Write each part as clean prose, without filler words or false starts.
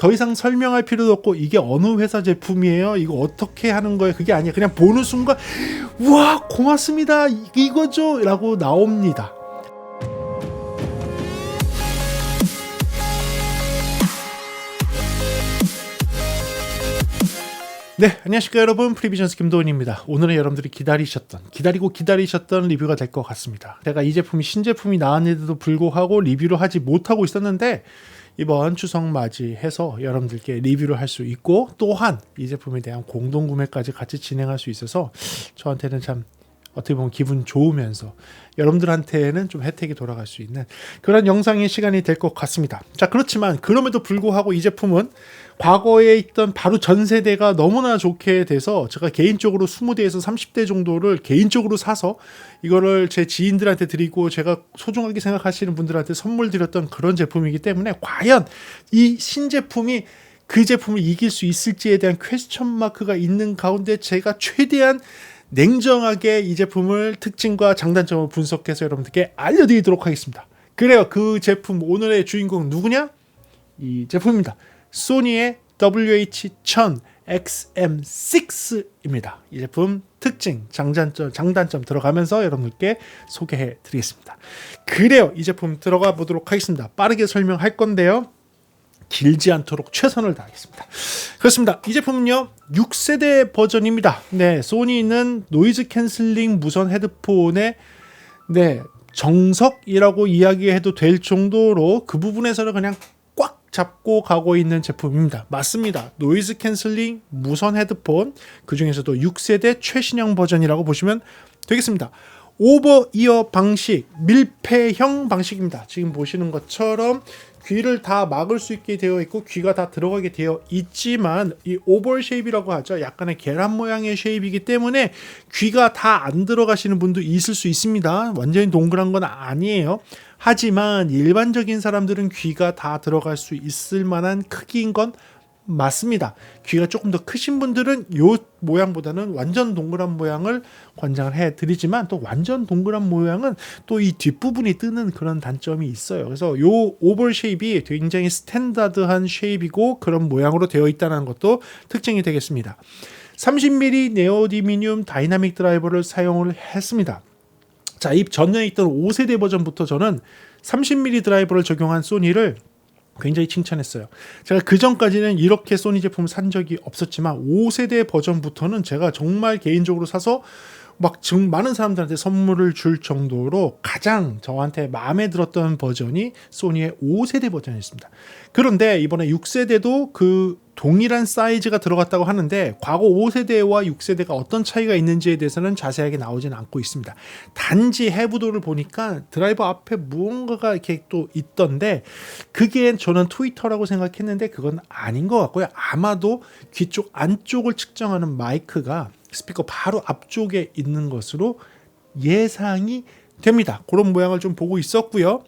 더 이상 설명할 필요도 없고 이게 어느 회사 제품이에요, 이거 어떻게 하는 거예요, 그게 아니에요. 그냥 보는 순간 우와 고맙습니다 이거죠 라고 나옵니다. 네, 안녕하십니까 여러분, 프리비전스 김도훈입니다. 오늘은 여러분들이 기다리고 기다리셨던 리뷰가 될 것 같습니다. 제가 이 제품이 신제품이 나왔는데도 불구하고 리뷰를 하지 못하고 있었는데 이번 추석 맞이해서 여러분들께 리뷰를 할 수 있고, 또한 이 제품에 대한 공동구매까지 같이 진행할 수 있어서 저한테는 참 어떻게 보면 기분 좋으면서 여러분들한테는 좀 혜택이 돌아갈 수 있는 그런 영상의 시간이 될 것 같습니다. 자, 그렇지만 그럼에도 불구하고 이 제품은 과거에 있던 바로 전 세대가 너무나 좋게 돼서 제가 개인적으로 20대에서 30대 정도를 개인적으로 사서 이거를 제 지인들한테 드리고 제가 소중하게 생각하시는 분들한테 선물 드렸던 그런 제품이기 때문에 과연 이 신제품이 그 제품을 이길 수 있을지에 대한 퀘스천 마크가 있는 가운데 제가 최대한 냉정하게 이 제품을 특징과 장단점을 분석해서 여러분들께 알려드리도록 하겠습니다. 그래요, 그 제품 오늘의 주인공 누구냐? 이 제품입니다. 소니의 WH-1000 XM6입니다. 이 제품 특징, 장단점 들어가면서 여러분들께 소개해 드리겠습니다. 그래요, 이 제품 들어가 보도록 하겠습니다. 빠르게 설명할 건데요, 길지 않도록 최선을 다하겠습니다. 그렇습니다. 이 제품은요 6세대 버전입니다. 네, 소니는 노이즈 캔슬링 무선 헤드폰의 정석이라고 이야기해도 될 정도로 그 부분에서는 그냥 꽉 잡고 가고 있는 제품입니다. 맞습니다. 노이즈 캔슬링 무선 헤드폰, 그 중에서도 6세대 최신형 버전이라고 보시면 되겠습니다. 오버이어 방식, 밀폐형 방식입니다. 지금 보시는 것처럼 귀를 다 막을 수 있게 되어 있고 귀가 다 들어가게 되어 있지만 이 오벌 쉐입이라고 하죠. 약간의 계란 모양의 쉐입이기 때문에 귀가 다 안 들어가시는 분도 있을 수 있습니다. 완전히 동그란 건 아니에요. 하지만 일반적인 사람들은 귀가 다 들어갈 수 있을 만한 크기인 건 맞습니다. 귀가 조금 더 크신 분들은 이 모양보다는 완전 동그란 모양을 권장을 해드리지만, 또 완전 동그란 모양은 또 이 뒷부분이 뜨는 그런 단점이 있어요. 그래서 이 오벌 쉐입이 굉장히 스탠다드한 쉐입이고 그런 모양으로 되어 있다는 것도 특징이 되겠습니다. 30mm 네오디미늄 다이나믹 드라이버를 사용을 했습니다. 자, 이 전에 있던 5세대 버전부터 저는 30mm 드라이버를 적용한 소니를 굉장히 칭찬했어요. 제가 그 전까지는 이렇게 소니 제품을 산 적이 없었지만 5세대 버전부터는 제가 정말 개인적으로 사서 막 많은 사람들한테 선물을 줄 정도로 가장 저한테 마음에 들었던 버전이 소니의 5세대 버전이었습니다. 그런데 이번에 6세대도 그 동일한 사이즈가 들어갔다고 하는데 과거 5세대와 6세대가 어떤 차이가 있는지에 대해서는 자세하게 나오지는 않고 있습니다. 단지 해부도를 보니까 드라이버 앞에 무언가가 이렇게 또 있던데 그게 저는 트위터라고 생각했는데 그건 아닌 것 같고요. 아마도 귀 쪽 안쪽을 측정하는 마이크가 스피커 바로 앞쪽에 있는 것으로 예상이 됩니다. 그런 모양을 좀 보고 있었고요.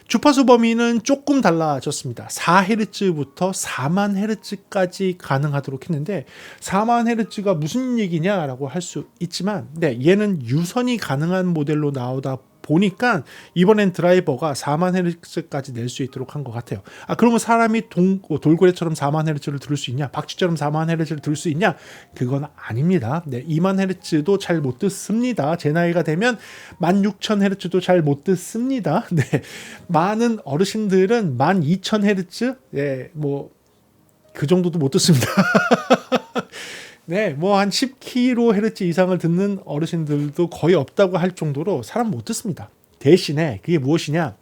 주파수 범위는 조금 달라졌습니다. 4Hz부터 40000Hz까지 가능하도록 했는데 40000Hz가 무슨 얘기냐라고 할 수 있지만 얘는 유선이 가능한 모델로 나오다 보니까 이번엔 드라이버가 40000Hz까지 낼 수 있도록 한 것 같아요. 그러면 사람이 돌고래처럼 40000Hz를 들을 수 있냐? 박쥐처럼 40000Hz를 들을 수 있냐? 그건 아닙니다. 20000Hz도 잘 못 듣습니다. 제 나이가 되면 16000Hz도 잘 못 듣습니다. 많은 어르신들은 12000Hz? 그 정도도 못 듣습니다. 한 10kHz 이상을 듣는 어르신들도 거의 없다고 할 정도로 사람 못 듣습니다. 대신에 그게 무엇이냐?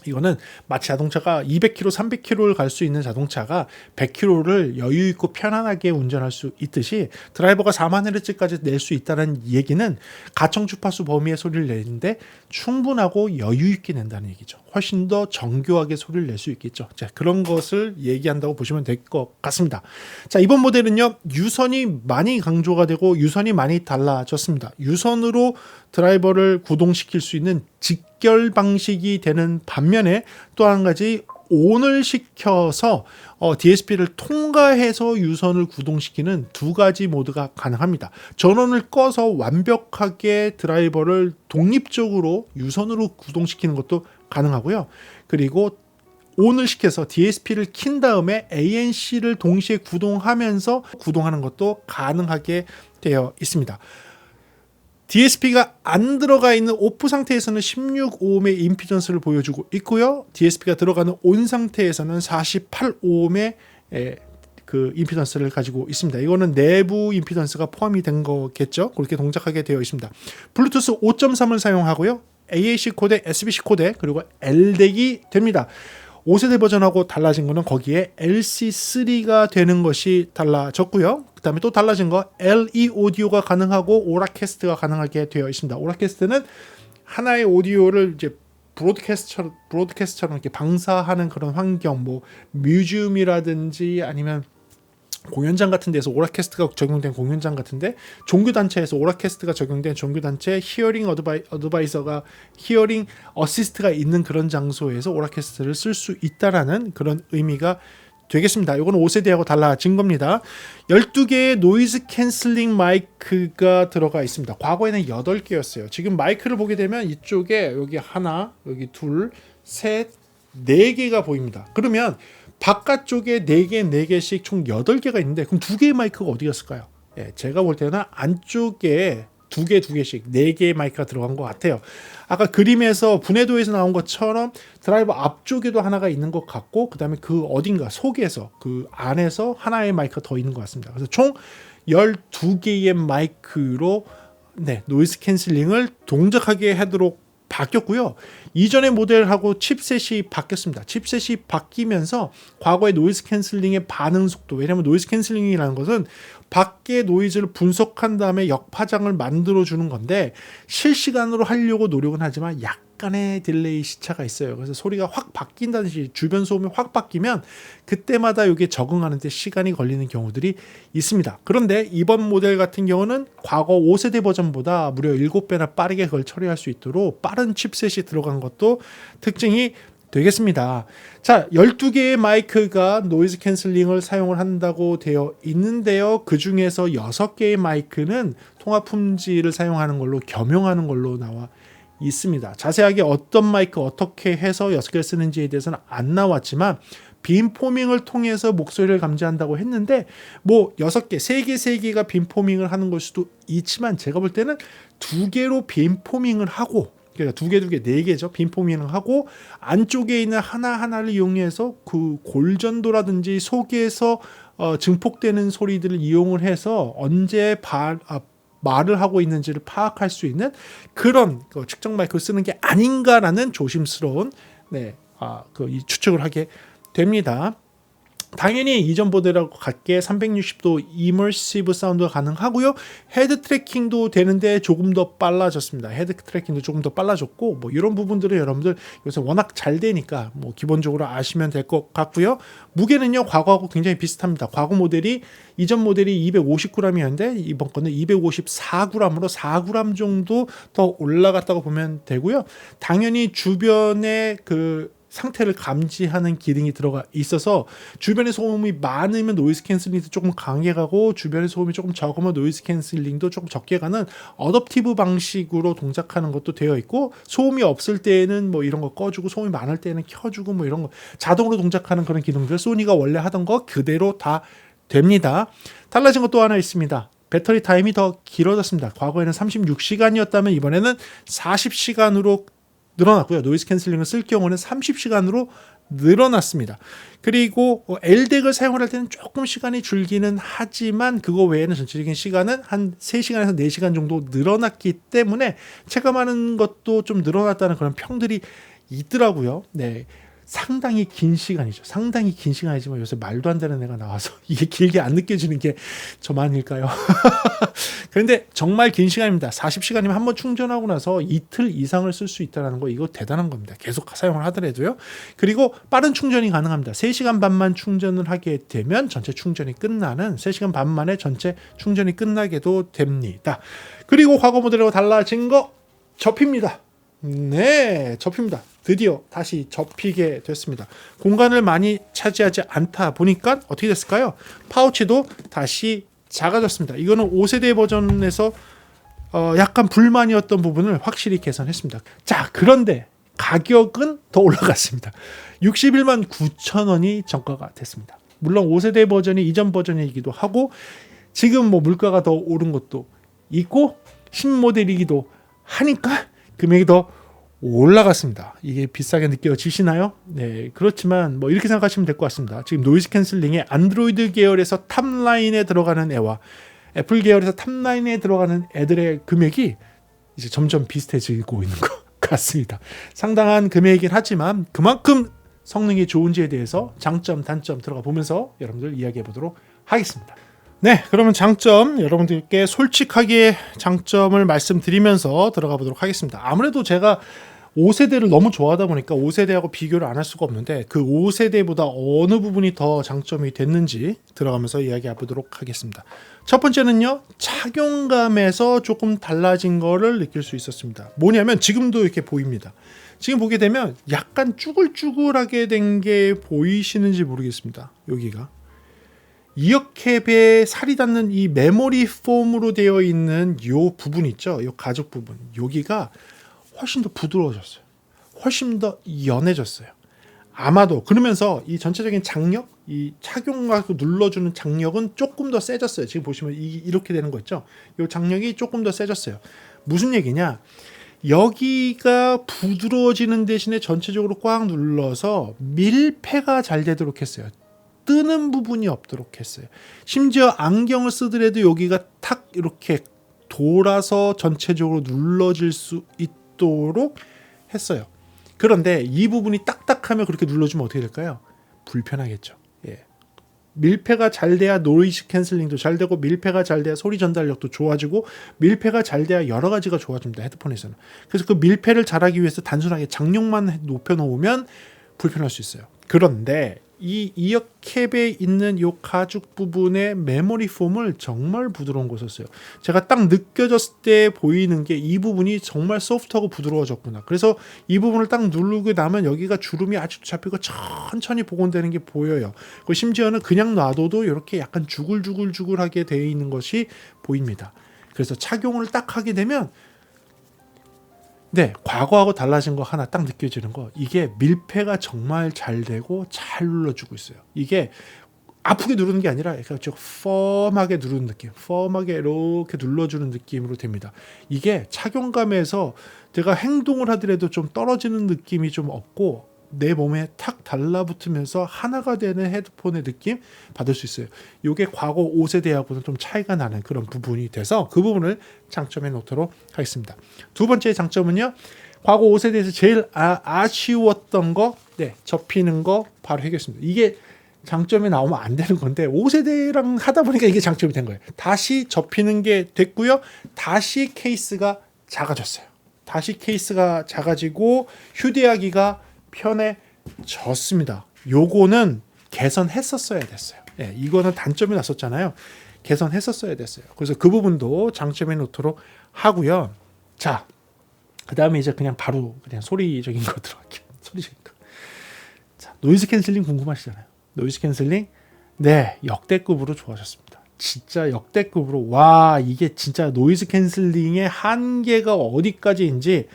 이거는 마치 자동차가 200km, 300km를 갈 수 있는 자동차가 100km를 여유 있고 편안하게 운전할 수 있듯이 드라이버가 40000Hz까지 낼 수 있다는 얘기는 가청 주파수 범위의 소리를 내는데 충분하고 여유 있게 낸다는 얘기죠. 훨씬 더 정교하게 소리를 낼 수 있겠죠. 자, 그런 것을 얘기한다고 보시면 될 것 같습니다. 자, 이번 모델은요, 유선이 많이 강조가 되고 유선이 많이 달라졌습니다. 유선으로 드라이버를 구동시킬 수 있는 직결 방식이 되는 반면에 또 한 가지 ON을 시켜서 DSP를 통과해서 유선을 구동시키는 두 가지 모드가 가능합니다. 전원을 꺼서 완벽하게 드라이버를 독립적으로 유선으로 구동시키는 것도 가능하고요. 그리고 ON을 시켜서 DSP를 킨 다음에 ANC를 동시에 구동하면서 구동하는 것도 가능하게 되어 있습니다. DSP가 안 들어가 있는 오프 상태에서는 16ohm의 임피던스를 보여주고 있고요. DSP가 들어가는 온 상태에서는 48ohm의 그 임피던스를 가지고 있습니다. 이거는 내부 임피던스가 포함이 된 거겠죠. 그렇게 동작하게 되어 있습니다. 블루투스 5.3을 사용하고요. AAC 코덱, SBC 코덱, 그리고 LDAC이 됩니다. 5세대 버전하고 달라진 거는 거기에 LC3가 되는 것이 달라졌고요. 그 다음에 또 달라진 거 LE 오디오가 가능하고 오라캐스트가 가능하게 되어 있습니다. 오라캐스트는 하나의 오디오를 이제 브로드캐스트처럼 이렇게 방사하는 그런 환경, 뭐 뮤지엄이라든지 아니면 공연장 같은 데서 오라캐스트가 적용된 공연장 같은데, 종교단체에서 오라캐스트가 적용된 종교단체, 히어링 어드바이저가 히어링 어시스트가 있는 그런 장소에서 오라캐스트를 쓸 수 있다라는 그런 의미가 되겠습니다. 이거는 5세대하고 달라진 겁니다. 12개의 노이즈 캔슬링 마이크가 들어가 있습니다. 과거에는 8개였어요. 지금 마이크를 보게 되면 이쪽에 여기 하나, 여기 둘, 셋, 4개가 보입니다. 그러면 바깥쪽에 4개, 4개씩 총 8개가 있는데 그럼 2개의 마이크가 어디 갔을까요? 예, 제가 볼 때는 안쪽에 2개씩 4개의 마이크가 들어간 것 같아요. 아까 그림에서 분해도에서 나온 것처럼 드라이버 앞쪽에도 하나가 있는 것 같고, 그 다음에 그 어딘가 속에서 그 안에서 하나의 마이크가 더 있는 것 같습니다. 그래서 총 12개의 마이크로 노이즈 캔슬링을 동작하게 하도록 바뀌었고요. 이전의 모델하고 칩셋이 바뀌었습니다. 칩셋이 바뀌면서 과거의 노이즈 캔슬링의 반응 속도, 왜냐하면 노이즈 캔슬링이라는 것은 밖의 노이즈를 분석한 다음에 역파장을 만들어주는 건데 실시간으로 하려고 노력은 하지만 약간의 딜레이 시차가 있어요. 그래서 소리가 확 바뀐다든지 주변 소음이 확 바뀌면 그때마다 이게 적응하는 데 시간이 걸리는 경우들이 있습니다. 그런데 이번 모델 같은 경우는 과거 5세대 버전보다 무려 7배나 빠르게 그걸 처리할 수 있도록 빠른 칩셋이 들어간 것도 특징이 되겠습니다. 자, 12개의 마이크가 노이즈 캔슬링을 사용을 한다고 되어 있는데요. 그 중에서 6개의 마이크는 통화 품질을 사용하는 걸로 겸용하는 걸로 나와 있습니다. 자세하게 어떤 마이크 어떻게 해서 6개를 쓰는지에 대해서는 안 나왔지만 빔포밍을 통해서 목소리를 감지한다고 했는데 뭐 6개, 3개가 빔포밍을 하는 걸 수도 있지만 제가 볼 때는 2개로 빔포밍을 하고, 그러니까 2개, 4개죠. 빔포밍을 하고 안쪽에 있는 하나하나를 이용해서 그 골전도라든지 속에서 증폭되는 소리들을 이용을 해서 언제 말을 하고 있는지를 파악할 수 있는 그런 측정 마이크를 쓰는 게 아닌가라는 조심스러운 이 추측을 하게 됩니다. 당연히 이전 모델하고 같게 360도 이머시브 사운드가 가능하고요. 헤드 트래킹도 되는데 조금 더 빨라졌습니다. 헤드 트래킹도 조금 더 빨라졌고, 뭐 이런 부분들은 여러분들 요새 워낙 잘 되니까 뭐 기본적으로 아시면 될 것 같고요. 무게는요, 과거하고 굉장히 비슷합니다. 과거 모델이 이전 모델이 250g이었는데 이번 거는 254g으로 4g 정도 더 올라갔다고 보면 되고요. 당연히 주변에 그 상태를 감지하는 기능이 들어가 있어서 주변에 소음이 많으면 노이즈 캔슬링도 조금 강하게 가고 주변에 소음이 조금 적으면 노이즈 캔슬링도 조금 적게 가는 어댑티브 방식으로 동작하는 것도 되어 있고, 소음이 없을 때는 뭐 이런 거 꺼주고 소음이 많을 때는 켜주고 뭐 이런 거 자동으로 동작하는 그런 기능들 소니가 원래 하던 거 그대로 다 됩니다. 달라진 것도 하나 있습니다. 배터리 타임이 더 길어졌습니다. 과거에는 36시간이었다면 이번에는 40시간으로 늘어났고요. 노이즈 캔슬링을 쓸 경우는 30시간으로 늘어났습니다. 그리고 LDAC을 사용할 때는 조금 시간이 줄기는 하지만 그거 외에는 전체적인 시간은 한 3시간에서 4시간 정도 늘어났기 때문에 체감하는 것도 좀 늘어났다는 그런 평들이 있더라고요. 네. 상당히 긴 시간이죠. 상당히 긴 시간이지만 요새 말도 안 되는 애가 나와서 이게 길게 안 느껴지는 게 저만일까요? 그런데 정말 긴 시간입니다. 40시간이면 한번 충전하고 나서 이틀 이상을 쓸 수 있다는 거, 이거 대단한 겁니다. 계속 사용을 하더라도요. 그리고 빠른 충전이 가능합니다. 3시간 반만 충전을 하게 되면 전체 충전이 끝나는 3시간 반 만에 전체 충전이 끝나게도 됩니다. 그리고 과거 모델하고 달라진 거 접힙니다. 네, 접힙니다. 드디어 다시 접히게 됐습니다. 공간을 많이 차지하지 않다 보니까 어떻게 됐을까요? 파우치도 다시 작아졌습니다. 이거는 5세대 버전에서 약간 불만이었던 부분을 확실히 개선했습니다. 자, 그런데 가격은 더 올라갔습니다. 61만 9천 원이 정가가 됐습니다. 물론 5세대 버전이 이전 버전이기도 하고 지금 뭐 물가가 더 오른 것도 있고 신모델이기도 하니까 금액이 더 올라갔습니다. 이게 비싸게 느껴지시나요? 네, 그렇지만 뭐 이렇게 생각하시면 될 것 같습니다. 지금 노이즈 캔슬링의 안드로이드 계열에서 탑라인에 들어가는 애와 애플 계열에서 탑라인에 들어가는 애들의 금액이 이제 점점 비슷해지고 있는 것 같습니다. 상당한 금액이긴 하지만 그만큼 성능이 좋은지에 대해서 장점, 단점 들어가 보면서 여러분들 이야기해 보도록 하겠습니다. 네, 그러면 장점 여러분들께 솔직하게 장점을 말씀드리면서 들어가 보도록 하겠습니다. 아무래도 제가 5세대를 너무 좋아하다 보니까 5세대하고 비교를 안 할 수가 없는데 그 5세대보다 어느 부분이 더 장점이 됐는지 들어가면서 이야기해 보도록 하겠습니다. 첫 번째는요, 착용감에서 조금 달라진 거를 느낄 수 있었습니다. 뭐냐면 지금도 이렇게 보입니다. 지금 보게 되면 약간 쭈글쭈글하게 된 게 보이시는지 모르겠습니다. 여기가 이어캡에 살이 닿는 이 메모리 폼으로 되어 있는 요 부분 있죠, 요 가죽 부분, 여기가 훨씬 더 부드러워졌어요. 훨씬 더 연해졌어요. 아마도 그러면서 이 전체적인 장력, 이 착용하고 눌러주는 장력은 조금 더 세졌어요. 지금 보시면 이렇게 되는 거 있죠. 이 장력이 조금 더 세졌어요. 무슨 얘기냐? 여기가 부드러워지는 대신에 전체적으로 꽉 눌러서 밀폐가 잘 되도록 했어요. 뜨는 부분이 없도록 했어요. 심지어 안경을 쓰더라도 여기가 탁 이렇게 돌아서 전체적으로 눌러질 수 있도록 했어요. 그런데 이 부분이 딱딱하면 그렇게 눌러주면 어떻게 될까요? 불편하겠죠. 예. 밀폐가 잘 돼야 노이즈 캔슬링도 잘 되고 밀폐가 잘 돼야 소리 전달력도 좋아지고 밀폐가 잘 돼야 여러 가지가 좋아집니다. 헤드폰에서는. 그래서 그 밀폐를 잘하기 위해서 단순하게 장력만 높여놓으면 불편할 수 있어요. 그런데 이 이어캡에 있는 이 가죽 부분의 메모리 폼을 정말 부드러운 거 썼어요. 제가 딱 느껴졌을 때 보이는 게 이 부분이 정말 소프트하고 부드러워졌구나. 그래서 이 부분을 딱 누르고 나면 여기가 주름이 아직도 잡히고 천천히 복원되는 게 보여요. 그리고 심지어는 그냥 놔둬도 이렇게 약간 주글주글주글하게 되어 있는 것이 보입니다. 그래서 착용을 딱 하게 되면 네, 과거하고 달라진 거 하나 딱 느껴지는 거, 이게 밀폐가 정말 잘 되고 잘 눌러주고 있어요. 이게 아프게 누르는 게 아니라 약간 좀 펌하게 누르는 느낌, 펌하게 이렇게 눌러주는 느낌으로 됩니다. 이게 착용감에서 제가 행동을 하더라도 좀 떨어지는 느낌이 좀 없고 내 몸에 탁 달라붙으면서 하나가 되는 헤드폰의 느낌 받을 수 있어요. 이게 과거 5세대하고는 좀 차이가 나는 그런 부분이 돼서 그 부분을 장점에 놓도록 하겠습니다. 두 번째 장점은요, 과거 5세대에서 제일 아쉬웠던 거, 네, 접히는 거 바로 해결했습니다. 이게 장점이 나오면 안 되는 건데 5세대랑 하다 보니까 이게 장점이 된 거예요. 다시 접히는 게 됐고요. 다시 케이스가 작아졌어요. 다시 케이스가 작아지고 휴대하기가 편해졌습니다. 요거는 개선했었어야 됐어요. 예, 이거는 단점이 났었잖아요. 개선했었어야 됐어요. 그래서 그 부분도 장점에 놓도록 하고요. 자, 그 다음에 이제 그냥 바로 그냥 소리적인 거 들어갈게요. 소리적인 거. 자, 노이즈 캔슬링 궁금하시잖아요. 노이즈 캔슬링, 네, 역대급으로 좋아졌습니다. 진짜 역대급으로. 와, 이게 진짜 노이즈 캔슬링의 한계가 어디까지인지.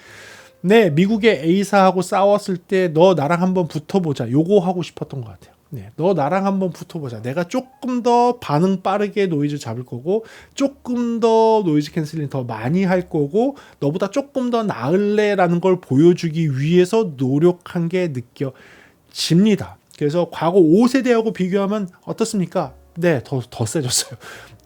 네, 미국의 A사하고 싸웠을 때 너 나랑 한번 붙어보자, 요거 하고 싶었던 것 같아요. 네, 너 나랑 한번 붙어보자. 내가 조금 더 반응 빠르게 노이즈 잡을 거고 조금 더 노이즈 캔슬링 더 많이 할 거고 너보다 조금 더 나을래라는 걸 보여주기 위해서 노력한 게 느껴집니다. 그래서 과거 5세대하고 비교하면 어떻습니까? 네, 더 세졌어요.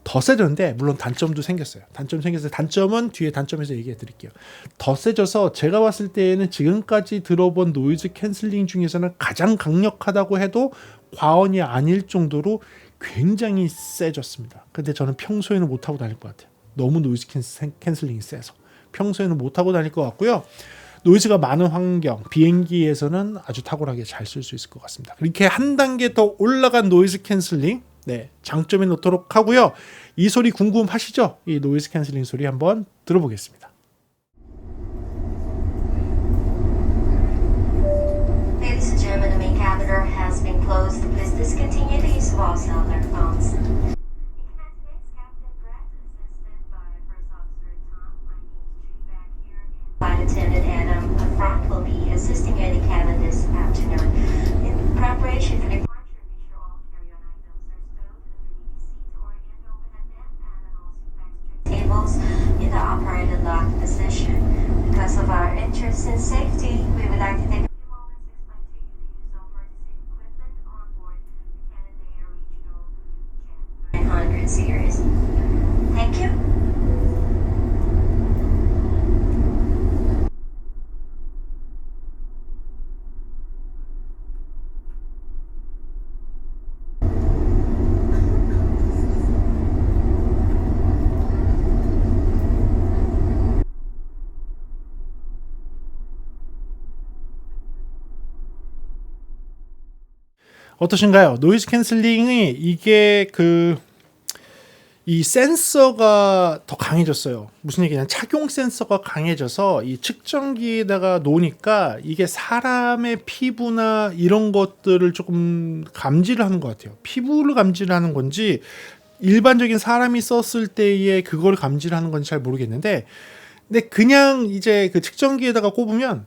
더 세졌는데 물론 단점도 생겼어요. 단점은 뒤에 단점에서 얘기해 드릴게요. 더 세져서 제가 봤을 때에는 지금까지 들어본 노이즈 캔슬링 중에서는 가장 강력하다고 해도 과언이 아닐 정도로 굉장히 세졌습니다. 근데 저는 평소에는 못하고 다닐 것 같아요. 너무 노이즈 캔슬링이 세서 평소에는 못하고 다닐 것 같고요. 노이즈가 많은 환경, 비행기에서는 아주 탁월하게 잘 쓸 수 있을 것 같습니다. 이렇게 한 단계 더 올라간 노이즈 캔슬링, 네, 장점에 놓도록 하고요. 이 소리 궁금하시죠? 이 노이즈 캔슬링 소리 한번 들어보겠습니다. Ladies and gentlemen, the main catheter has been closed. Please discontinue the use of all cellular phones. In command today's Captain Brett, assisted by First Officer Tom. My name is Judy back here, and Flight Attendant Adam. Up front will be assistant Because of our interest in safety, we would like to take a few moments to explain to you the use of emergency equipment on board the Canadair Regional Jet 900 series. Thank you. 어떠신가요? 노이즈 캔슬링이 이게 이 센서가 더 강해졌어요. 무슨 얘기냐? 착용 센서가 강해져서 이 측정기에다가 놓으니까 이게 사람의 피부나 이런 것들을 조금 감지를 하는 것 같아요. 피부를 감지를 하는 건지 일반적인 사람이 썼을 때에 그걸 감지를 하는 건지 잘 모르겠는데, 근데 그냥 이제 그 측정기에다가 꼽으면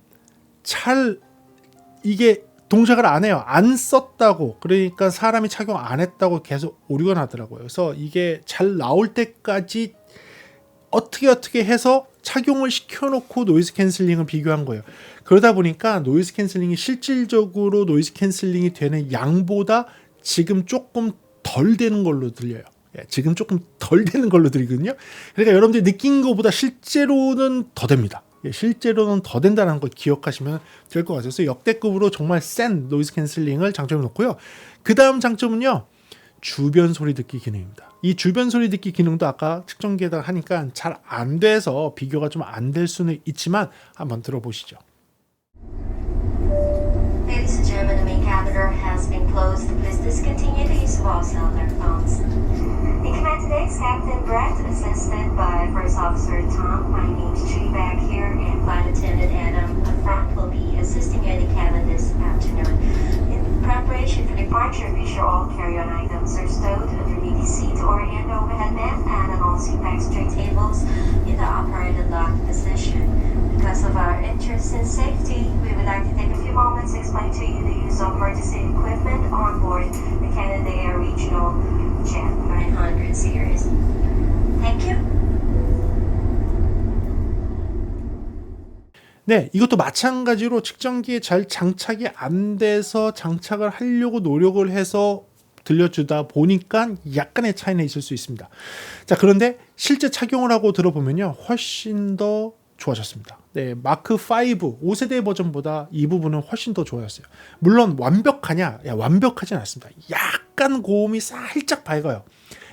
잘 이게 동작을 안 해요. 안 썼다고. 그러니까 사람이 착용 안 했다고 계속 오류가 나더라고요. 그래서 이게 잘 나올 때까지 어떻게 해서 착용을 시켜놓고 노이즈 캔슬링을 비교한 거예요. 그러다 보니까 노이즈 캔슬링이 실질적으로 노이즈 캔슬링이 되는 양보다 지금 조금 덜 되는 걸로 들려요. 지금 조금 덜 되는 걸로 들리거든요. 그러니까 여러분들이 느낀 것보다 실제로는 더 됩니다. 실제로는 더 된다는 걸 기억하시면 될 것 같아요. 그래서 역대급으로 정말 센 노이즈 캔슬링을 장점에 놓고요. 그 다음 장점은요, 주변 소리 듣기 기능입니다. 이 주변 소리 듣기 기능도 아까 측정기에다가 하니까 잘 안 돼서 비교가 좀 안 될 수는 있지만 한번 들어보시죠. Ladies and gentlemen, the main catheter has been closed. Please discontinue the use of all cellular phones. In command today is Captain Brett, assisted by First Officer Tom. My name's Judy back here, and Flight Attendant Adam up front will be assisting you in the cabin this afternoon. In preparation for departure, be sure all carry-on items are stowed underneath the seat or hand overhead bin and on all seat backs tray tables in the operated lock position. Because of our interest in safety, we would like to take a few moments to explain to you the use of emergency equipment on board the Canadair Regional Jet 900 series. Thank you. 네, 이것도 마찬가지로 측정기에 잘 장착이 안 돼서 장착을 하려고 노력을 해서 들려주다 보니까 약간의 차이는 있을 수 있습니다. 자, 그런데 실제 착용을 하고 들어보면요, 훨씬 더 좋아졌습니다. 네, 마크 5, 5세대 버전보다 이 부분은 훨씬 더 좋아졌어요. 물론 완벽하냐? 완벽하진 않습니다. 약간 고음이 살짝 밝아요.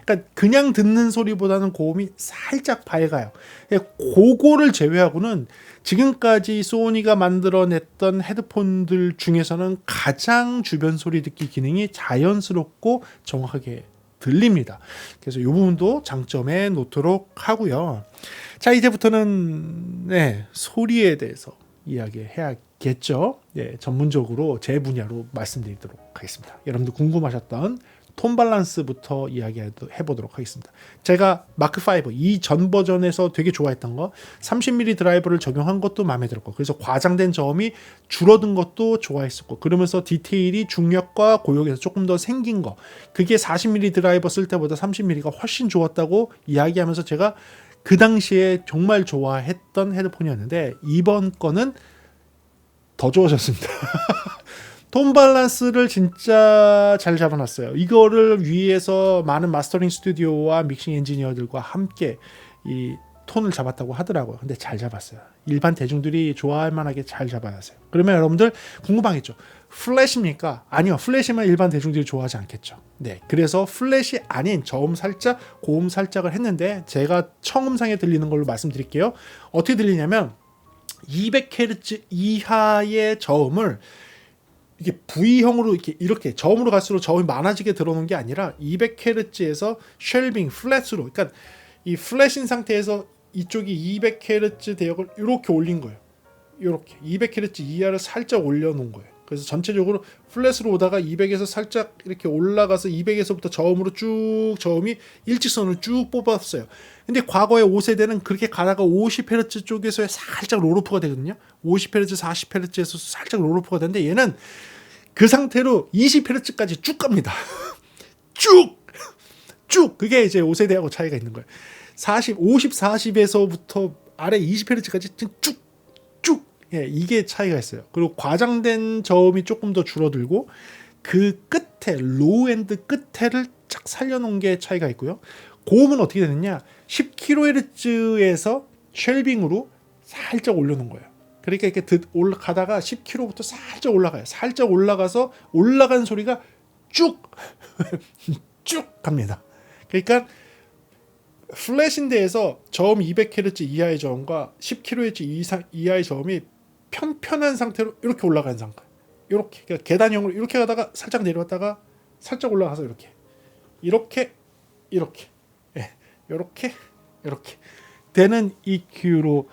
그러니까 그냥 듣는 소리보다는 고음이 살짝 밝아요. 그거를 제외하고는 지금까지 소니가 만들어냈던 헤드폰들 중에서는 가장 주변 소리 듣기 기능이 자연스럽고 정확하게 들립니다. 그래서 이 부분도 장점에 놓도록 하고요. 자, 이제부터는 소리에 대해서 이야기해야겠죠. 전문적으로 제 분야로 말씀드리도록 하겠습니다. 여러분들 궁금하셨던 톤 밸런스부터 이야기해보도록 하겠습니다. 제가 마크 5 이전 버전에서 되게 좋아했던 거 30mm 드라이버를 적용한 것도 마음에 들었고, 그래서 과장된 저음이 줄어든 것도 좋아했었고, 그러면서 디테일이 중력과 고역에서 조금 더 생긴 거, 그게 40mm 드라이버 쓸 때보다 30mm가 훨씬 좋았다고 이야기하면서 제가 그 당시에 정말 좋아했던 헤드폰이었는데, 이번 거는 더 좋아졌습니다. 톤 밸런스를 진짜 잘 잡아놨어요. 이거를 위해서 많은 마스터링 스튜디오와 믹싱 엔지니어들과 함께 이 톤을 잡았다고 하더라고요. 근데 잘 잡았어요. 일반 대중들이 좋아할 만하게 잘 잡아놨어요. 그러면 여러분들 궁금하겠죠. 플랫입니까? 아니요. 플랫이면 일반 대중들이 좋아하지 않겠죠. 네, 그래서 플랫이 아닌 저음 살짝, 고음 살짝을 했는데, 제가 청음상에 들리는 걸로 말씀드릴게요. 어떻게 들리냐면 200Hz 이하의 저음을 이게 V형으로 이렇게 저음으로 갈수록 저음이 많아지게 들어오는 게 아니라 200Hz에서 쉘빙 플랫으로, 그러니까 이 플랫인 상태에서 이쪽이 200Hz 대역을 이렇게 올린 거예요. 이렇게 200Hz 이하를 살짝 올려놓은 거예요. 그래서 전체적으로 플랫으로 오다가 200에서 살짝 이렇게 올라가서 200에서부터 저음으로 쭉 저음이 일직선으로 쭉 뽑았어요. 근데 과거의 5세대는 그렇게 가다가 50Hz 쪽에서 살짝 롤오프가 되거든요. 50Hz, 40Hz에서 살짝 롤오프가 되는데, 얘는 그 상태로 20Hz까지 쭉 갑니다. 쭉! 그게 이제 5세대하고 차이가 있는 거예요. 50, 40에서부터 아래 20Hz까지 예, 이게 차이가 있어요. 그리고 과장된 저음이 조금 더 줄어들고 그 끝에 로우엔드 끝에를 쫙 살려놓은 게 차이가 있고요. 고음은 어떻게 되느냐? 10kHz에서 쉘빙으로 살짝 올려놓은 거예요. 그러니까 이렇게 올라가다가 10kHz부터 살짝 올라가요. 살짝 올라가서 올라간 소리가 쭉 갑니다. 그러니까 플랫인데에서 저음 200Hz 이하의 저음과 10kHz 이하의 저음이 편편한 상태로 이렇게 올라가는 상태. 이렇게 그러니까 계단형으로 이렇게 가다가 살짝 내려왔다가 살짝 올라가서 이렇게 예, 이렇게 되는 EQ로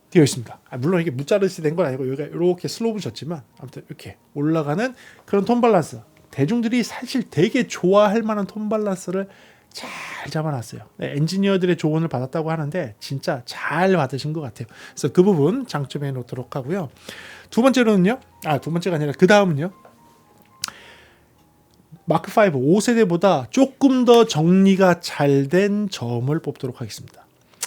되어 있습니다. 물론 이게 무자르시 된 건 아니고 여기가 이렇게 슬로우 졌지만 아무튼 이렇게 올라가는 그런 톤 밸런스. 대중들이 사실 되게 좋아할 만한 톤 밸런스를 잘 잡아놨어요. 네, 엔지니어들의 조언을 받았다고 하는데 진짜 잘 받으신 것 같아요. 그래서 그 부분 장점해 놓도록 하고요. 두 번째로는요. 두 번째가 아니라 그 다음은요. 마크 5 5세대보다 조금 더 정리가 잘 된 저음을 뽑도록 하겠습니다.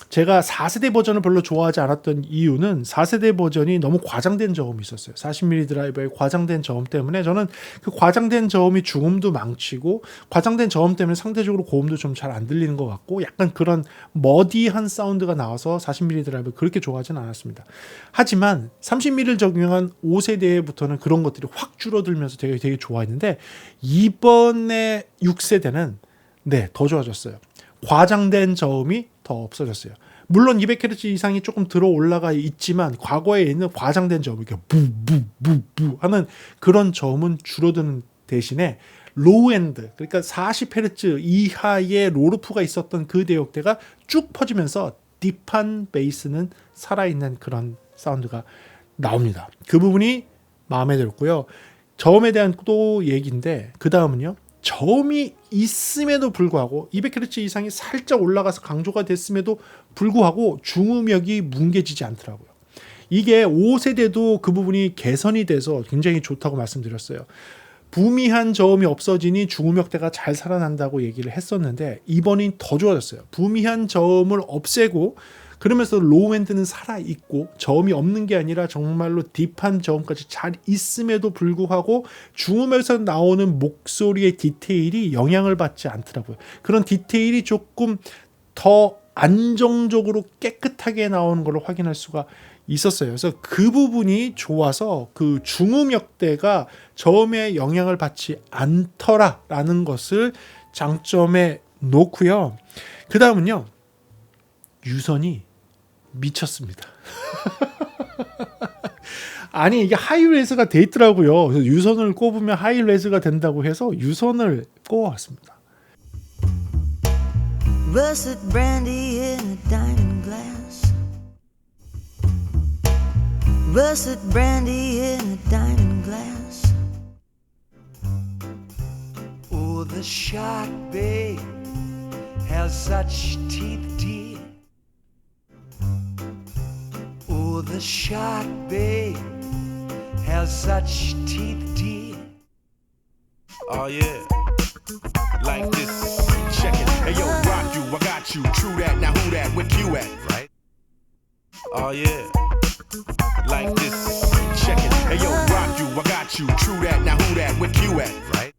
제가 4세대 버전을 별로 좋아하지 않았던 이유는 4세대 버전이 너무 과장된 저음이 있었어요. 40mm 드라이버의 과장된 저음 때문에 저는 그 과장된 저음이 중음도 망치고 과장된 저음 때문에 상대적으로 고음도 좀 잘 안 들리는 것 같고 약간 그런 머디한 사운드가 나와서 40mm 드라이버 그렇게 좋아하지는 않았습니다. 하지만 30mm를 적용한 5세대부터는 그런 것들이 확 줄어들면서 되게 좋아했는데 이번에 6세대는 더 좋아졌어요. 과장된 저음이 더 없어졌어요. 물론 200Hz 이상이 조금 들어 올라가 있지만 과거에 있는 과장된 저음, 이렇게 부부부부 하는 그런 저음은 줄어드는 대신에 로우엔드, 그러니까 40Hz 이하의 로루프가 있었던 그 대역대가 쭉 퍼지면서 딥한 베이스는 살아있는 그런 사운드가 나옵니다. 그 부분이 마음에 들었고요. 저음에 대한 또 얘기인데 그 다음은요. 저음이 있음에도 불구하고 200Hz 이상이 살짝 올라가서 강조가 됐음에도 불구하고 중음역이 뭉개지지 않더라고요. 이게 5세대도 그 부분이 개선이 돼서 굉장히 좋다고 말씀드렸어요. 부미한 저음이 없어지니 중음역대가 잘 살아난다고 얘기를 했었는데 이번이 더 좋아졌어요. 부미한 저음을 없애고 그러면서 로우엔드는 살아있고 저음이 없는 게 아니라 정말로 딥한 저음까지 잘 있음에도 불구하고 중음에서 나오는 목소리의 디테일이 영향을 받지 않더라고요. 그런 디테일이 조금 더 안정적으로 깨끗하게 나오는 걸 확인할 수가 있었어요. 그래서 그 부분이 좋아서 그 중음역대가 저음에 영향을 받지 않더라라는 것을 장점에 놓고요. 그 다음은요. 유선이 미쳤습니다. 아니 이게 하이레즈가 돼 있더라고요. 그래서 유선을 꼽으면 하이레즈가 된다고 해서 유선을 꼽아왔습니다. Russet brandy in a diamond glass. Russet brandy in a diamond glass. Oh, the shark, babe, has such teeth, dear. Oh, the shark, babe, has such teeth, dear. Oh yeah, like this. Check it. Hey yo, rock you, I got you. True that. Now who that? Where you at? Right. Oh yeah, like this. Check it. Hey yo, rock you, I got you. True that. Now who that? Where you at? Right.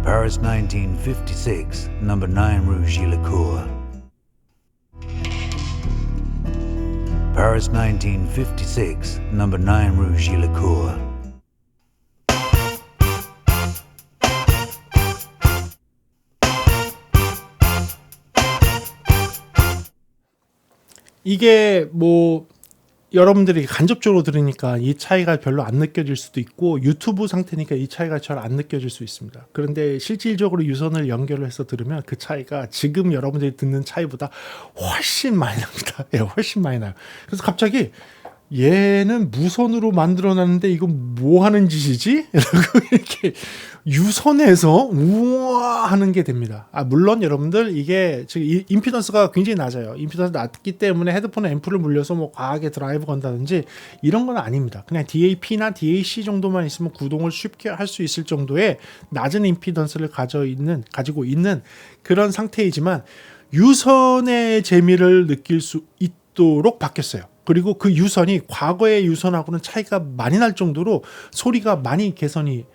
Paris 1956, number 9 Rue Gillicourt. Paris 1956, number 9 Rue Gillicourt. 이게 뭐 여러분들이 간접적으로 들으니까 이 차이가 별로 안 느껴질 수도 있고 유튜브 상태니까 이 차이가 잘 안 느껴질 수 있습니다. 그런데 실질적으로 유선을 연결을 해서 들으면 그 차이가 지금 여러분들이 듣는 차이보다 훨씬 많이 납니다. 예, 훨씬 많이 나요. 그래서 갑자기 얘는 무선으로 만들어놨는데 이건 뭐 하는 짓이지? 라고 이렇게 유선에서 우와 하는 게 됩니다. 물론 여러분들 이게 지금 임피던스가 굉장히 낮아요. 임피던스 낮기 때문에 헤드폰 앰프를 물려서 뭐 과하게 드라이브 건다든지 이런 건 아닙니다. 그냥 DAP나 DAC 정도만 있으면 구동을 쉽게 할 수 있을 정도의 낮은 임피던스를 가지고 있는 그런 상태이지만 유선의 재미를 느낄 수 있도록 바뀌었어요. 그리고 그 유선이 과거의 유선하고는 차이가 많이 날 정도로 소리가 많이 개선이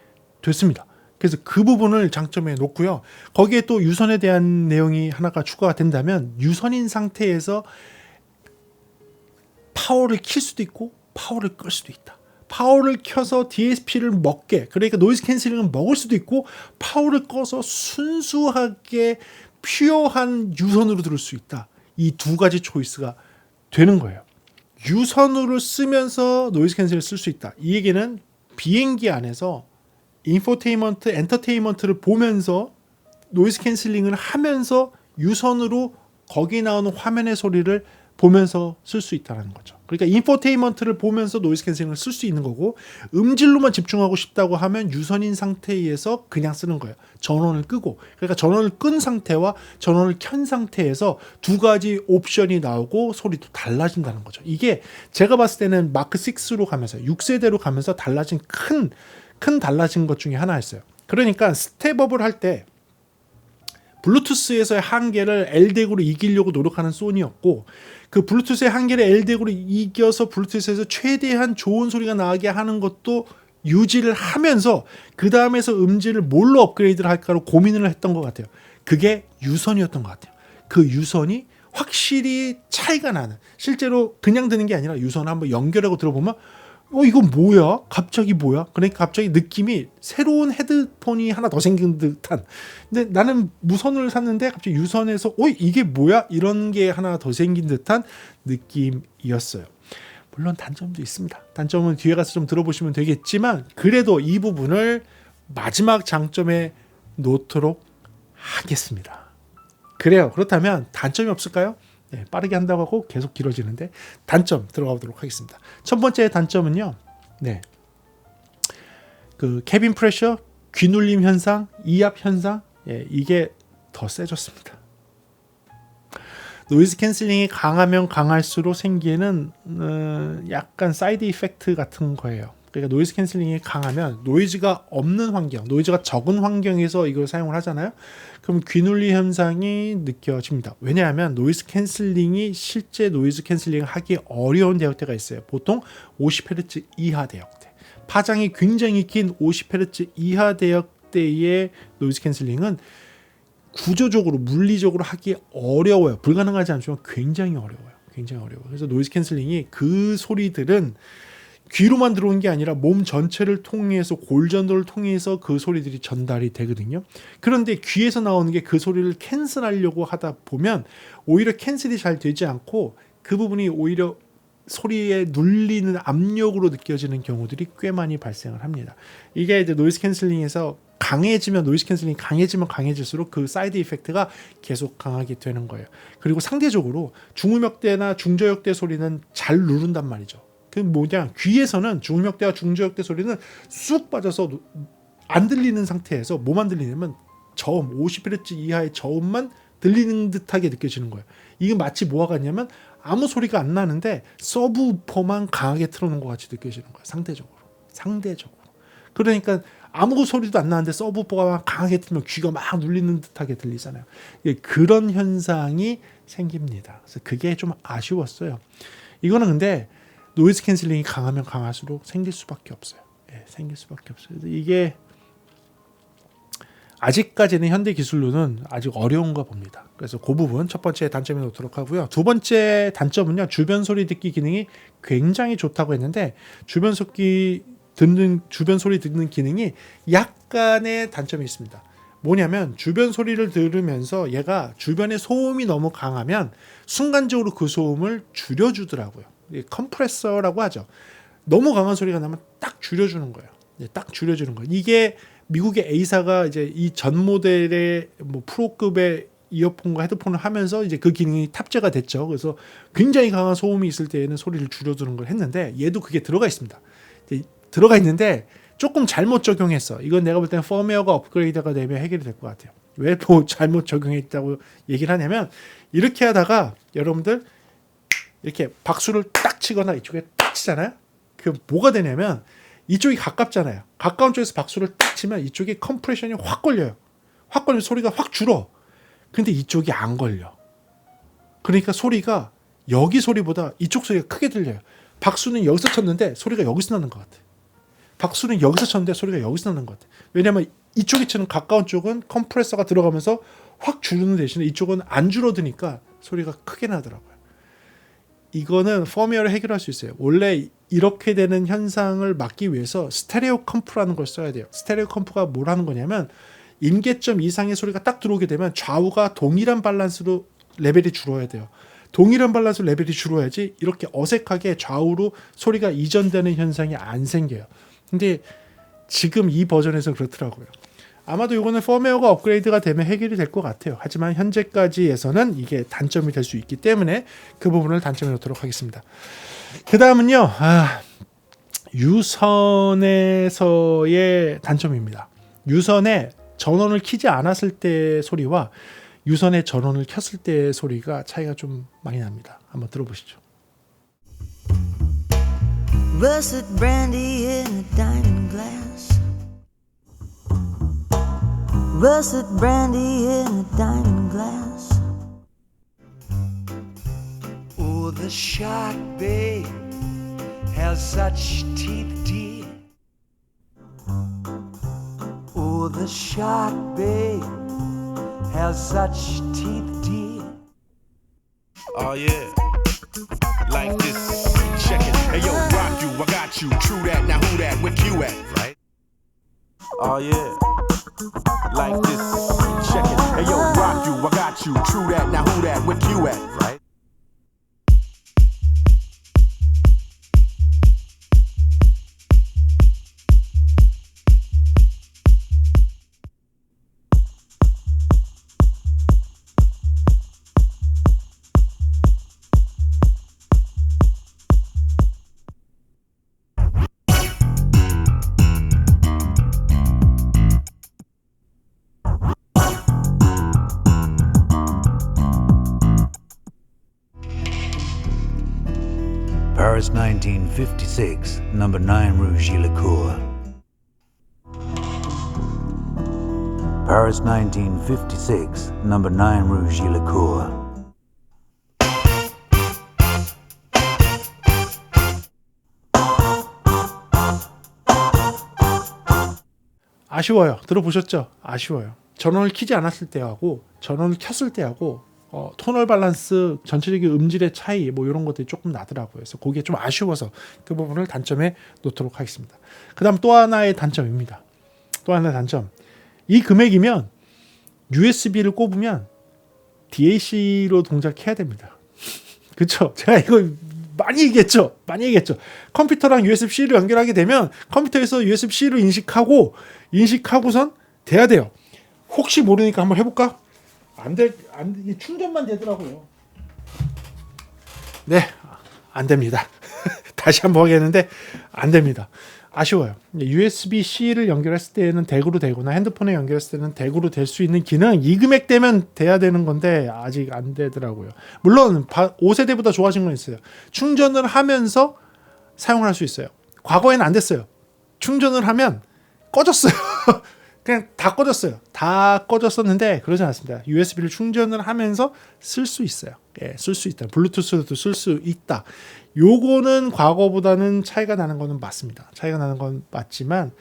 됐습니다. 그래서 그 부분을 장점에 놓고요. 거기에 또 유선에 대한 내용이 하나가 추가가 된다면 유선인 상태에서 파워를 킬 수도 있고 파워를 끌 수도 있다. 파워를 켜서 DSP를 먹게, 그러니까 노이즈 캔슬링을 먹을 수도 있고 파워를 꺼서 순수하게 퓨어한 유선으로 들을 수 있다. 이 두 가지 초이스가 되는 거예요. 유선으로 쓰면서 노이즈 캔슬을 쓸 수 있다. 이 얘기는 비행기 안에서 인포테인먼트, 엔터테인먼트를 보면서 노이즈 캔슬링을 하면서 유선으로 거기 나오는 화면의 소리를 보면서 쓸 수 있다는 거죠. 그러니까 인포테인먼트를 보면서 노이즈 캔슬링을 쓸 수 있는 거고 음질로만 집중하고 싶다고 하면 유선인 상태에서 그냥 쓰는 거예요. 전원을 끄고. 그러니까 전원을 끈 상태와 전원을 켠 상태에서 두 가지 옵션이 나오고 소리도 달라진다는 거죠. 이게 제가 봤을 때는 마크 6로 가면서 6세대로 가면서 달라진 큰 달라진 것 중에 하나였어요. 그러니까 스텝업을 할 때 블루투스에서의 한계를 LDAC으로 이기려고 노력하는 소니였고 그 블루투스의 한계를 LDAC으로 이겨서 블루투스에서 최대한 좋은 소리가 나게 하는 것도 유지를 하면서 그 다음에서 음질을 뭘로 업그레이드를 할까로 고민을 했던 것 같아요. 그게 유선이었던 것 같아요. 그 유선이 확실히 차이가 나는, 실제로 그냥 듣는 게 아니라 유선을 한번 연결하고 들어보면 이거 뭐야? 갑자기 뭐야? 그러니까 갑자기 느낌이 새로운 헤드폰이 하나 더 생긴 듯한. 근데 나는 무선을 샀는데 갑자기 유선에서 이게 뭐야? 이런 게 하나 더 생긴 듯한 느낌이었어요. 물론 단점도 있습니다. 단점은 뒤에 가서 좀 들어보시면 되겠지만 그래도 이 부분을 마지막 장점에 놓도록 하겠습니다. 그래요. 그렇다면 단점이 없을까요? 네, 빠르게 한다고 하고 계속 길어지는데 단점 들어가 보도록 하겠습니다. 첫 번째 단점은요. 네. 그 캐빈 프레셔, 귀눌림 현상, 이압 현상, 이게 더 세졌습니다. 노이즈 캔슬링이 강하면 강할수록 생기는 약간 사이드 이펙트 같은 거예요. 그러니까 노이즈 캔슬링이 강하면 노이즈가 없는 환경, 노이즈가 적은 환경에서 이걸 사용을 하잖아요. 그럼 귀눌림 현상이 느껴집니다. 왜냐하면 노이즈 캔슬링이 실제 노이즈 캔슬링을 하기 어려운 대역대가 있어요. 보통 50Hz 이하 대역대. 파장이 굉장히 긴 50Hz 이하 대역대의 노이즈 캔슬링은 구조적으로 물리적으로 하기 어려워요. 불가능하지 않지만 굉장히 어려워요. 굉장히 어려워요. 그래서 노이즈 캔슬링이 그 소리들은 귀로만 들어온 게 아니라 몸 전체를 통해서 골전도를 통해서 그 소리들이 전달이 되거든요. 그런데 귀에서 나오는 게 그 소리를 캔슬하려고 하다 보면 오히려 캔슬이 잘 되지 않고 그 부분이 오히려 소리에 눌리는 압력으로 느껴지는 경우들이 꽤 많이 발생을 합니다. 이게 이제 노이즈 캔슬링에서 강해지면 노이즈 캔슬링이 강해질수록 그 사이드 이펙트가 계속 강하게 되는 거예요. 그리고 상대적으로 중음역대나 중저역대 소리는 잘 누른단 말이죠. 그 뭐냐, 귀에서는 중음역대와 중저역대 소리는 쑥 빠져서 안 들리는 상태에서 뭐만 들리냐면 저음 50Hz 이하의 저음만 들리는 듯하게 느껴지는 거예요. 이게 마치 뭐와 같냐면 아무 소리가 안 나는데 서브우퍼만 강하게 틀어놓은 것 같이 느껴지는 거예요. 상대적으로. 그러니까 아무 소리도 안 나는데 서브우퍼가 강하게 틀면 귀가 막 눌리는 듯하게 들리잖아요. 그런 현상이 생깁니다. 그래서 그게 좀 아쉬웠어요. 이거는 근데 노이즈 캔슬링이 강하면 강할수록 생길 수밖에 없어요. 생길 수밖에 없어요. 이게 아직까지는 현대 기술로는 아직 어려운가 봅니다. 그래서 그 부분 첫 번째 단점에 놓도록 하고요. 두 번째 단점은요. 주변 소리 듣기 기능이 굉장히 좋다고 했는데 주변 소리 듣는 기능이 약간의 단점이 있습니다. 뭐냐면 주변 소리를 들으면서 얘가 주변의 소음이 너무 강하면 순간적으로 그 소음을 줄여주더라고요. 컴프레서라고 하죠. 너무 강한 소리가 나면 딱 줄여주는 거예요. 딱 줄여주는 거예요. 이게 미국의 A사가 이제 이 전 모델의 뭐 프로급의 이어폰과 헤드폰을 하면서 이제 그 기능이 탑재가 됐죠. 그래서 굉장히 강한 소음이 있을 때에는 소리를 줄여두는 걸 했는데 얘도 그게 들어가 있습니다. 들어가 있는데 조금 잘못 적용했어. 이건 내가 볼 때는 펌웨어가 업그레이드가 되면 해결이 될 것 같아요. 왜 뭐 잘못 적용했다고 얘기를 하냐면 이렇게 하다가 여러분들 이렇게 박수를 딱 치거나 이쪽에 딱 치잖아요. 그 뭐가 되냐면 이쪽이 가깝잖아요. 가까운 쪽에서 박수를 딱 치면 이쪽에 컴프레션이 확 걸려요. 확 걸리면 소리가 확 줄어. 근데 이쪽이 안 걸려. 그러니까 소리가 여기 소리보다 이쪽 소리가 크게 들려요. 박수는 여기서 쳤는데 소리가 여기서 나는 것 같아. 박수는 여기서 쳤는데 소리가 여기서 나는 것 같아. 왜냐면 이쪽에 치는 가까운 쪽은 컴프레서가 들어가면서 확 줄는 대신에 이쪽은 안 줄어드니까 소리가 크게 나더라고요. 이거는 펌웨어를 해결할 수 있어요. 원래 이렇게 되는 현상을 막기 위해서 스테레오 컴프라는 걸 써야 돼요. 스테레오 컴프가 뭘 하는 거냐면 임계점 이상의 소리가 딱 들어오게 되면 좌우가 동일한 밸런스로 레벨이 줄어야 돼요. 동일한 밸런스로 레벨이 줄어야지 이렇게 어색하게 좌우로 소리가 이전되는 현상이 안 생겨요. 근데 지금 이 버전에서 그렇더라고요. 아마도 이거는 펌웨어가 업그레이드가 되면 해결이 될 것 같아요. 하지만 현재까지에서는 이게 단점이 될 수 있기 때문에 그 부분을 단점에 놓도록 하겠습니다. 그 다음은요. 유선에서의 단점입니다. 유선에 전원을 켜지 않았을 때 소리와 유선에 전원을 켰을 때 소리가 차이가 좀 많이 납니다. 한번 들어보시죠. Russet brandy in a diamond glass. Russet brandy in a diamond glass. Oh, the shark, babe, has such teeth, dear. Oh, the shark, babe, has such teeth, dear. Oh yeah, like this. Check it. Hey yo, rock you, I got you. True that. Now who that? Where you at? Right. Oh yeah, like this. Check it. Hey yo, rock you, I got you. True that. Now who that? Where you at? Right. Paris 1956, number 9 Rue Gillicourt. Paris 1956, number 9 Rue Gillicourt. 아쉬워요. 들어보셨죠? 아쉬워요. 전원을 켜지 않았을 때하고 전원을 켰을 때하고 토널 밸런스, 전체적인 음질의 차이 뭐 이런 것들이 조금 나더라고요. 그래서 그게 좀 아쉬워서 그 부분을 단점에 놓도록 하겠습니다. 그 다음 또 하나의 단점입니다. 또 하나의 단점. 이 금액이면 USB를 꼽으면 DAC로 동작해야 됩니다. 그렇죠? 제가 이거 많이 얘기했죠. 컴퓨터랑 USB-C를 연결하게 되면 컴퓨터에서 USB-C를 인식하고선 돼야 돼요. 혹시 모르니까 한번 해볼까? 충전만 되더라고요. 네, 안 됩니다. 다시 한번 하겠는데 안 됩니다. 아쉬워요. USB-C를 연결했을 때는 덱으로 되거나 핸드폰에 연결했을 때는 덱으로 될 수 있는 기능 이 금액 되면 돼야 되는 건데 아직 안 되더라고요. 물론 5세대보다 좋아진 건 있어요. 충전을 하면서 사용을 할 수 있어요. 과거에는 안 됐어요. 충전을 하면 꺼졌어요. 그냥 다 꺼졌어요. 다 꺼졌었는데 그러지 않았습니다. USB를 충전을 하면서 쓸 수 있어요. 예, 쓸 수 있다. 블루투스도 쓸 수 있다. 요거는 과거보다는 차이가 나는 거는 맞습니다. 차이가 나는 건 맞지만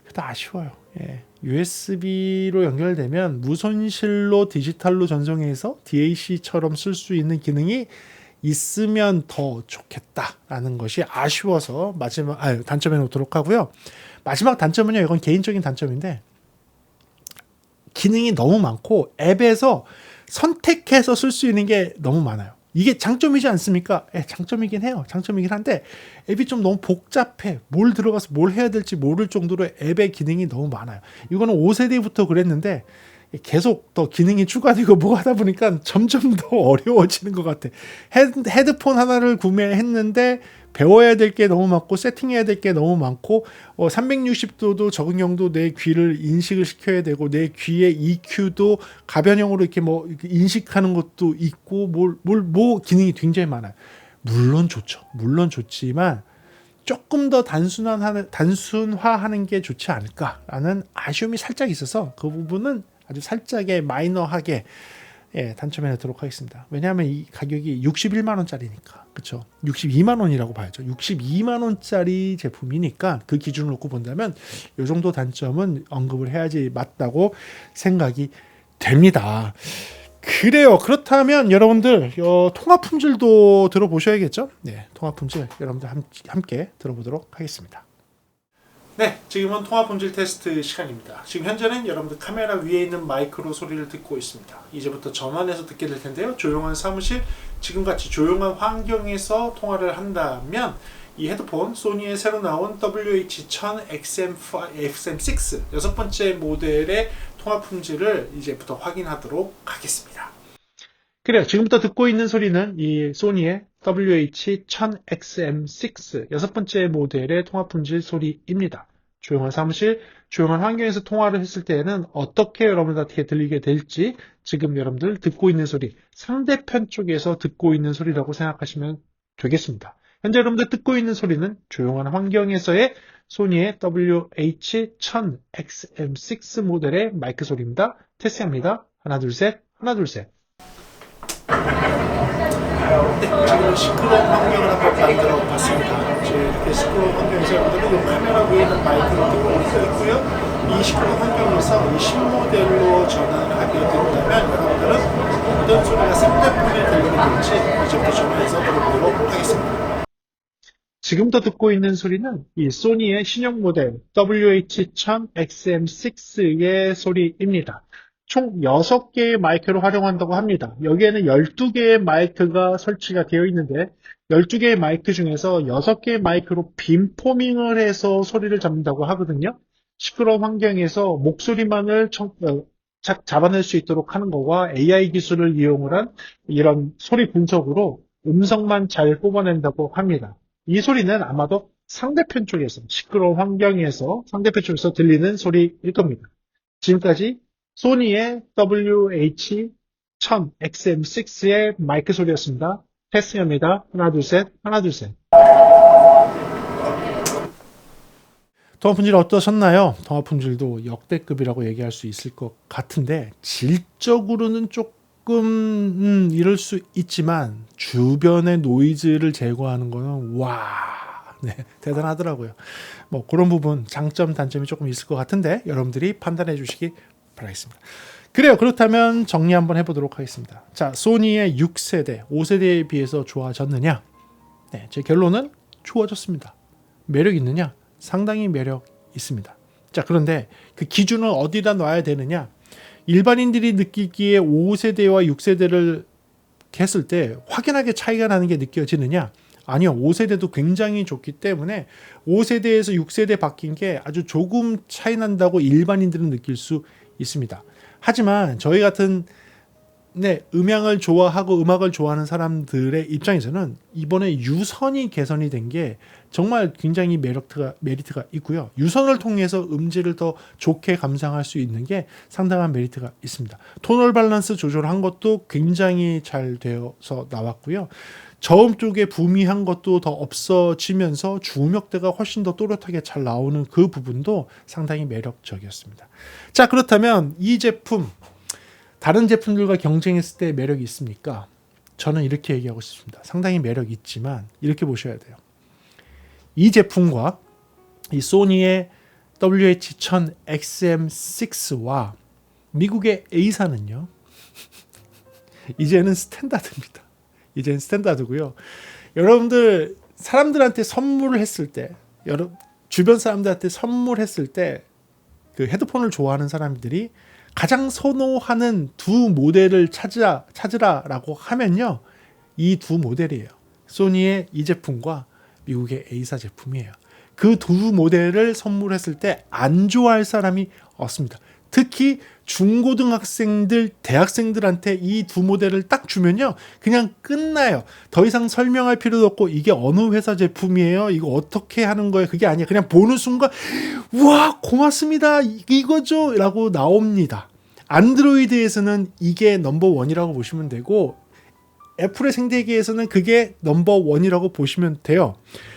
그래도 아쉬워요. 예, USB로 연결되면 무손실로 디지털로 전송해서 DAC처럼 쓸 수 있는 기능이 있으면 더 좋겠다라는 것이 아쉬워서 단점에 놓도록 하고요. 마지막 단점은요. 이건 개인적인 단점인데 기능이 너무 많고 앱에서 선택해서 쓸 수 있는 게 너무 많아요. 이게 장점이지 않습니까? 장점이긴 해요. 장점이긴 한데 앱이 좀 너무 복잡해. 뭘 들어가서 뭘 해야 될지 모를 정도로 앱의 기능이 너무 많아요. 이거는 5세대부터 그랬는데 계속 더 기능이 추가되고 뭐 하다 보니까 점점 더 어려워지는 것 같아. 헤드폰 하나를 구매했는데 배워야 될 게 너무 많고 세팅해야 될 게 너무 많고 360도도 적응형도 내 귀를 인식을 시켜야 되고 내 귀의 EQ도 가변형으로 이렇게 뭐 인식하는 것도 있고 뭐 기능이 굉장히 많아요. 물론 좋죠. 물론 좋지만 조금 더 단순화하는 게 좋지 않을까라는 아쉬움이 살짝 있어서 그 부분은 아주 살짝의 마이너하게 단점에 넣도록 하겠습니다. 왜냐하면 이 가격이 61만 원짜리니까. 그렇죠? 62만 원이라고 봐야죠. 62만 원짜리 제품이니까 그 기준을 놓고 본다면 이 정도 단점은 언급을 해야지 맞다고 생각이 됩니다. 그래요. 그렇다면 여러분들 통화 품질도 들어보셔야겠죠? 네, 통화 품질 여러분들 함께 들어보도록 하겠습니다. 네, 지금은 통화 품질 테스트 시간입니다. 지금 현재는 여러분들 카메라 위에 있는 마이크로 소리를 듣고 있습니다. 이제부터 전환해서 듣게 될 텐데요. 조용한 사무실, 지금같이 조용한 환경에서 통화를 한다면 이 헤드폰 소니의 새로 나온 WH-1000XM6 여섯 번째 모델의 통화 품질을 이제부터 확인하도록 하겠습니다. 그래요. 지금부터 듣고 있는 소리는 이 소니의 WH-1000XM6 여섯 번째 모델의 통화 품질 소리입니다. 조용한 사무실, 조용한 환경에서 통화를 했을 때에는 어떻게 여러분들한테 들리게 될지 지금 여러분들 듣고 있는 소리, 상대편 쪽에서 듣고 있는 소리라고 생각하시면 되겠습니다. 현재 여러분들 듣고 있는 소리는 조용한 환경에서의 소니의 WH-1000XM6 모델의 마이크 소리입니다. 테스트합니다. 하나, 둘, 셋, 하나, 둘, 셋. 지금 시끄러운 환경을 한번 만들어 봤습니다. 이렇게 시끄러운 환경에서 여러분들은 이 카메라 위에 있는 마이크를 듣고 있고요. 이 시끄러운 환경에서 이 신모델로 전환하게 된다면 여러분들은 어떤 소리가 상대편에 들리게 될지 이제부터 전화해서 들어보도록 하겠습니다. 지금부터 듣고 있는 소리는 이 소니의 신형 모델 WH-1000XM6의 소리입니다. 총 6개의 마이크를 활용한다고 합니다. 여기에는 12개의 마이크가 설치가 되어 있는데 12개의 마이크 중에서 6개의 마이크로 빔포밍을 해서 소리를 잡는다고 하거든요. 시끄러운 환경에서 목소리만을 잡아낼 수 있도록 하는 것과 AI 기술을 이용을 한 이런 소리 분석으로 음성만 잘 뽑아낸다고 합니다. 이 소리는 아마도 상대편 쪽에서 시끄러운 환경에서 상대편 쪽에서 들리는 소리일 겁니다. 지금까지 소니의 WH-1000XM6의 마이크 소리였습니다. 테스트합니다. 하나, 둘, 셋, 하나, 둘, 셋. 통화 품질 어떠셨나요? 통화 품질도 역대급이라고 얘기할 수 있을 것 같은데 질적으로는 조금 이럴 수 있지만 주변의 노이즈를 제거하는 거는 네, 대단하더라고요. 뭐 그런 부분 장점 단점이 조금 있을 것 같은데 여러분들이 판단해 주시기 바라겠습니다. 그래요. 그렇다면 정리 한번 해보도록 하겠습니다. 자, 소니의 6세대, 5세대에 비해서 좋아졌느냐? 네, 제 결론은 좋아졌습니다. 매력 있느냐? 상당히 매력 있습니다. 자, 그런데 그 기준을 어디다 놔야 되느냐? 일반인들이 느끼기에 5세대와 6세대를 했을 때 확연하게 차이가 나는 게 느껴지느냐? 아니요. 5세대도 굉장히 좋기 때문에 5세대에서 6세대 바뀐 게 아주 조금 차이 난다고 일반인들은 느낄 수 있습니다. 하지만 저희 같은 음향을 좋아하고 음악을 좋아하는 사람들의 입장에서는 이번에 유선이 개선이 된 게 정말 굉장히 메리트가 있고요. 유선을 통해서 음질을 더 좋게 감상할 수 있는 게 상당한 메리트가 있습니다. 토널 밸런스 조절한 것도 굉장히 잘 되어서 나왔고요. 저음 쪽에 부미한 것도 더 없어지면서 주음역대가 훨씬 더 또렷하게 잘 나오는 그 부분도 상당히 매력적이었습니다. 자, 그렇다면 이 제품 다른 제품들과 경쟁했을 때 매력이 있습니까? 저는 이렇게 얘기하고 싶습니다. 상당히 매력이 있지만 이렇게 보셔야 돼요. 이 제품과 이 소니의 WH-1000XM6와 미국의 A사는요. 이제는 스탠다드입니다. 이제는 스탠다드고요. 여러분들 사람들한테 선물을 했을 때 주변 사람들한테 선물했을 때 그 헤드폰을 좋아하는 사람들이 가장 선호하는 두 모델을 찾으라라고 하면요. 이 두 모델이에요. 소니의 이 제품과 미국의 A사 제품이에요. 그 두 모델을 선물했을 때 안 좋아할 사람이 없습니다. 특히 중고등학생들, 대학생들한테 이 두 모델을 딱 주면요, 그냥 끝나요. 더 이상 설명할 필요도 없고 이게 어느 회사 제품이에요, 이거 어떻게 하는 거예요, 그게 아니에요. 그냥 보는 순간 와 고맙습니다 이거죠 라고 나옵니다. 안드로이드에서는 이게 넘버원이라고 보시면 되고 애플의 생태계에서는 그게 넘버원이라고 보시면 돼요.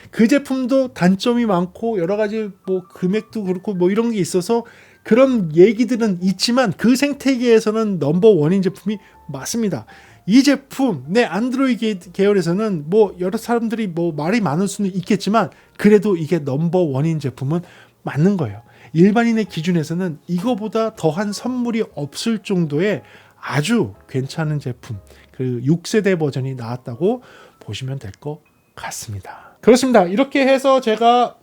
그 제품도 단점이 많고 여러 가지 뭐 금액도 그렇고 뭐 이런 게 있어서 그런 얘기들은 있지만 그 생태계에서는 넘버원인 제품이 맞습니다. 이 제품 내 안드로이드 계열에서는 뭐 여러 사람들이 뭐 말이 많을 수는 있겠지만 그래도 이게 넘버원인 제품은 맞는 거예요. 일반인의 기준에서는 이거보다 더한 선물이 없을 정도의 아주 괜찮은 제품, 그 6세대 버전이 나왔다고 보시면 될 것 같습니다. 그렇습니다. 이렇게 해서 제가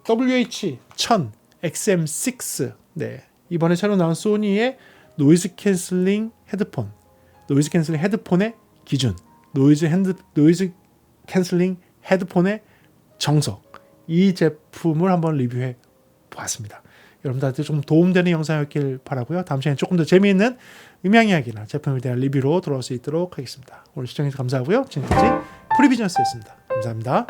WH-1000 XM6 이번에 새로 나온 소니의 노이즈 캔슬링 헤드폰, 노이즈 캔슬링 헤드폰의 기준, 노이즈 캔슬링 헤드폰의 정석, 이 제품을 한번 리뷰해 보았습니다. 여러분들한테 좀 도움되는 영상이었길 바라고요. 다음 시간에 조금 더 재미있는 음향 이야기나 제품에 대한 리뷰로 돌아올 수 있도록 하겠습니다. 오늘 시청해주셔서 감사하고요. 지금까지 프리비저스였습니다. 감사합니다.